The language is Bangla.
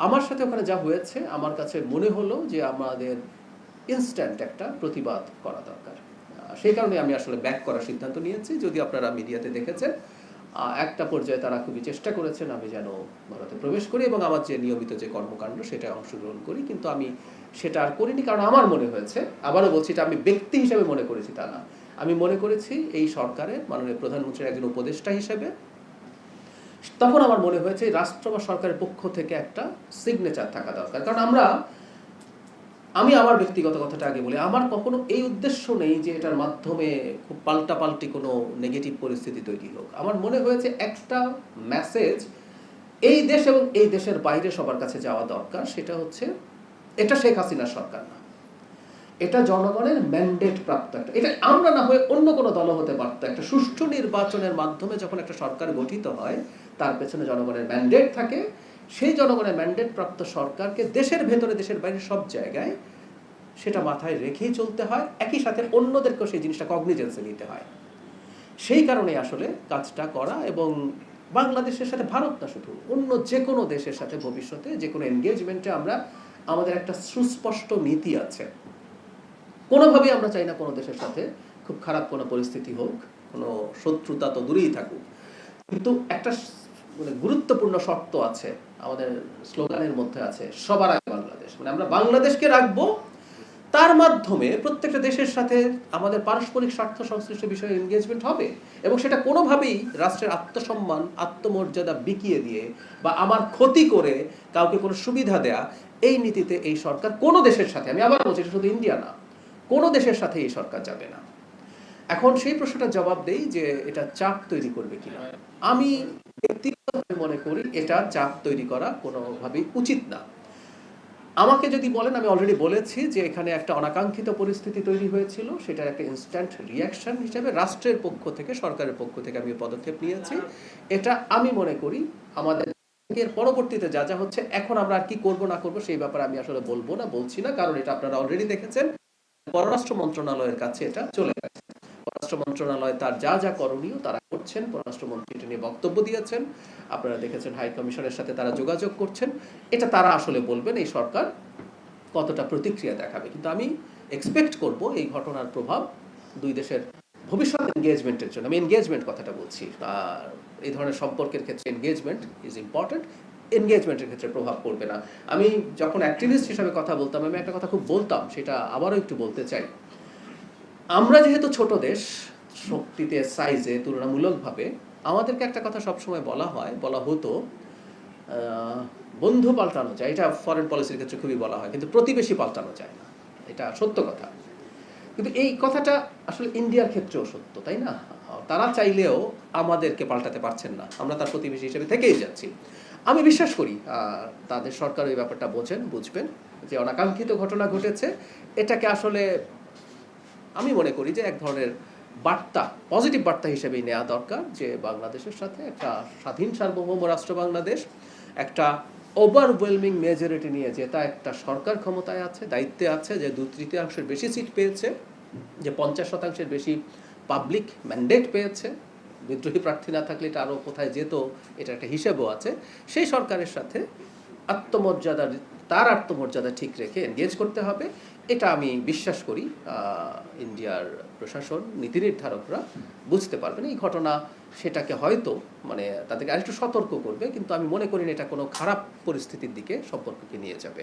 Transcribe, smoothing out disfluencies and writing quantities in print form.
আমার সাথে ওখানে যা হয়েছে আমার কাছে মনে হলো যে আমাদের ইনস্ট্যান্ট একটা প্রতিবাদ করা দরকার। সেই কারণে আমি আসলে ব্যাক করার সিদ্ধান্ত নিয়েছি। যদি আপনারা মিডিয়াতে দেখেছেন, একটা পর্যায়ে তারা খুবই চেষ্টা করেছেন আমি যেন ভারতে প্রবেশ করি এবং আমার যে নিয়মিত যে কর্মকাণ্ড সেটায় অংশগ্রহণ করি, কিন্তু আমি সেটা আর করিনি। কারণ আমার মনে হয়েছে, আবারও বলছি, এটা আমি ব্যক্তি হিসেবে মনে করেছি তা না, আমি মনে করেছি এই সরকারের মাননীয় প্রধানমন্ত্রীর একজন উপদেষ্টা হিসেবে তখন আমার মনে হয়েছে রাষ্ট্র বা সরকারের পক্ষ থেকে একটা সিগনেচার থাকা দরকার। কারণ আমি আমার ব্যক্তিগত কথাটা আগে বলি, আমার কখনো এই উদ্দেশ্য নেই যে এটার মাধ্যমে খুব পাল্টাপাল্টি কোনো নেগেটিভ পরিস্থিতি তৈরি হোক। আমার মনে হয়েছে একটা মেসেজ এই দেশ এবং এই দেশের বাইরে সবার কাছে যাওয়া দরকার। সেটা হচ্ছে, এটা শেখ হাসিনার সরকার না, এটা জনগণের ম্যান্ডেট প্রাপ্ত একটা, এটা আমরা না হয়ে অন্য কোনো দল হতে পারতো। একটা সুষ্ঠু নির্বাচনের মাধ্যমে যখন একটা সরকার গঠিত হয় তার পেছনে জনগণের ম্যান্ডেট থাকে। সেই জনগণের ম্যান্ডেট প্রাপ্ত সরকারকে দেশের ভেতরে দেশের বাইরে সব জায়গায় সেটা মাথায় রেখেই চলতে হয়, একই সাথে অন্যদেরকেও সেই জিনিসটা কগনিজেন্সে নিতে হয়। সেই কারণে আসলে কাজটা করা, এবং বাংলাদেশের সাথে, ভারত না শুধু, অন্য যে কোনো দেশের সাথে ভবিষ্যতে যে কোনো এনগেজমেন্টে আমরা, আমাদের একটা সুস্পষ্ট নীতি আছে। কোনোভাবেই আমরা চাই না কোনো দেশের সাথে খুব খারাপ কোনো পরিস্থিতি হোক, কোনো শত্রুতা তো দূরেই থাকুক, কিন্তু একটা মানে গুরুত্বপূর্ণ শর্ত আছে, আমাদের স্লোগানের মধ্যে আছে, সবার আগে বাংলাদেশ। মানে আমরা বাংলাদেশকে রাখবো, তার মাধ্যমে প্রত্যেকটা দেশের সাথে আমাদের পারস্পরিক স্বার্থ সংশ্লিষ্ট বিষয়ে এনগেজমেন্ট হবে, এবং সেটা কোনোভাবেই রাষ্ট্রের আত্মসম্মান আত্মমর্যাদা বিকিয়ে দিয়ে বা আমার ক্ষতি করে কাউকে কোনো সুবিধা দেয়া, এই নীতিতে এই সরকার কোনো দেশের সাথে, আমি আবার বলছি শুধু ইন্ডিয়া না, কোনো দেশের সাথে এই সরকার যাবে না। এখন সেই প্রশ্নটার জবাব দেই যে এটা চাপ তৈরি করবে কিনা। আমি ব্যক্তিগতভাবে মনে করি এটা চাপ তৈরি করা কোনোভাবেই উচিত না। আমাকে যদি বলেন, আমি অলরেডি বলেছি যে এখানে একটা অনাকাঙ্ক্ষিত পরিস্থিতি তৈরি হয়েছিল, সেটার একটা ইনস্ট্যান্ট রিয়াকশন হিসেবে রাষ্ট্রের পক্ষ থেকে, সরকারের পক্ষ থেকে আমি পদক্ষেপ নিয়েছি। এটা আমি মনে করি আমাদের এর পরবর্তীতে যা যা হচ্ছে, এখন আমরা আর কি করব না করব সেই ব্যাপারে আমি আসলে বলবো না, বলছি না, কারণ এটা আপনারা অলরেডি দেখেছেন, পররাষ্ট্র মন্ত্রণালয়ের কাছে এটা চলে গেছে। পররাষ্ট্র মন্ত্রণালয় তার যা যা করণীয় তারা করছেন, পররাষ্ট্রমন্ত্রী এটা নিয়ে বক্তব্য দিয়েছেন, আপনারা দেখেছেন হাই কমিশনের সাথে তারা যোগাযোগ করছেন। এটা তারা আসলে বলবেন এই সরকার কতটা প্রতিক্রিয়া দেখাবে, কিন্তু আমি এক্সপেক্ট করব এই ঘটনার প্রভাব দুই দেশের ভবিষ্যৎ এনগেজমেন্টের জন্য, আমি এনগেজমেন্ট কথাটা বলছি, আর এই ধরনের সম্পর্কের ক্ষেত্রে এনগেজমেন্ট ইজ ইম্পর্টেন্ট, এনগেজমেন্টের ক্ষেত্রে প্রভাব পড়বে না। আমি যখন অ্যাক্টিভিস্ট হিসাবে কথা বলতাম, আমি একটা কথা খুব বলতাম, সেটা আবারও একটু বলতে চাই। আমরা যেহেতু ছোট দেশ, শক্তিতে সাইজে তুলনামূলকভাবে, আমাদেরকে একটা কথা সবসময় বলা হতো, বন্ধু পাল্টানো যায়, এটা ফরেন পলিসির ক্ষেত্রে খুবই বলা হয়, কিন্তু প্রতিবেশী পাল্টানো যায় না, এটা সত্য কথা। কিন্তু এই কথাটা আসলে ইন্ডিয়ার ক্ষেত্রেও সত্য, তাই না? তারা চাইলেও আমাদেরকে পাল্টাতে পারছেন না, আমরা তার প্রতিবেশী হিসেবে থেকেই যাচ্ছি। আমি বিশ্বাস করি তাদের সরকার এই ব্যাপারটা বুঝবেন যে অনাকাঙ্ক্ষিত ঘটনা ঘটেছে, এটাকে আসলে আমি মনে করি যে এক ধরনের বার্তা, পজিটিভ বার্তা হিসেবেই নেওয়া দরকার, যে বাংলাদেশের সাথে একটা স্বাধীন সার্বভৌম রাষ্ট্র বাংলাদেশ একটা ওভারওয়েলমিং মেজরিটি নিয়ে যেটা একটা সরকার ক্ষমতায় আছে, দায়িত্বে আছে, যে 2/3 বেশি সিট পেয়েছে, যে 50% বেশি পাবলিক ম্যান্ডেট পেয়েছে, বিদ্রোহী প্রার্থী না থাকলে এটা আরও কোথায় যেত, এটা একটা হিসেবও আছে। সেই সরকারের সাথে তার আত্মমর্যাদা ঠিক রেখে এনগেজ করতে হবে, এটা আমি বিশ্বাস করি ইন্ডিয়ার প্রশাসন, নীতি নির্ধারকরা বুঝতে পারবেন। এই ঘটনা সেটাকে হয়তো মানে তাদেরকে আরেকটু সতর্ক করবে, কিন্তু আমি মনে করি না এটা কোনো খারাপ পরিস্থিতির দিকে সম্পর্ককে নিয়ে যাবে।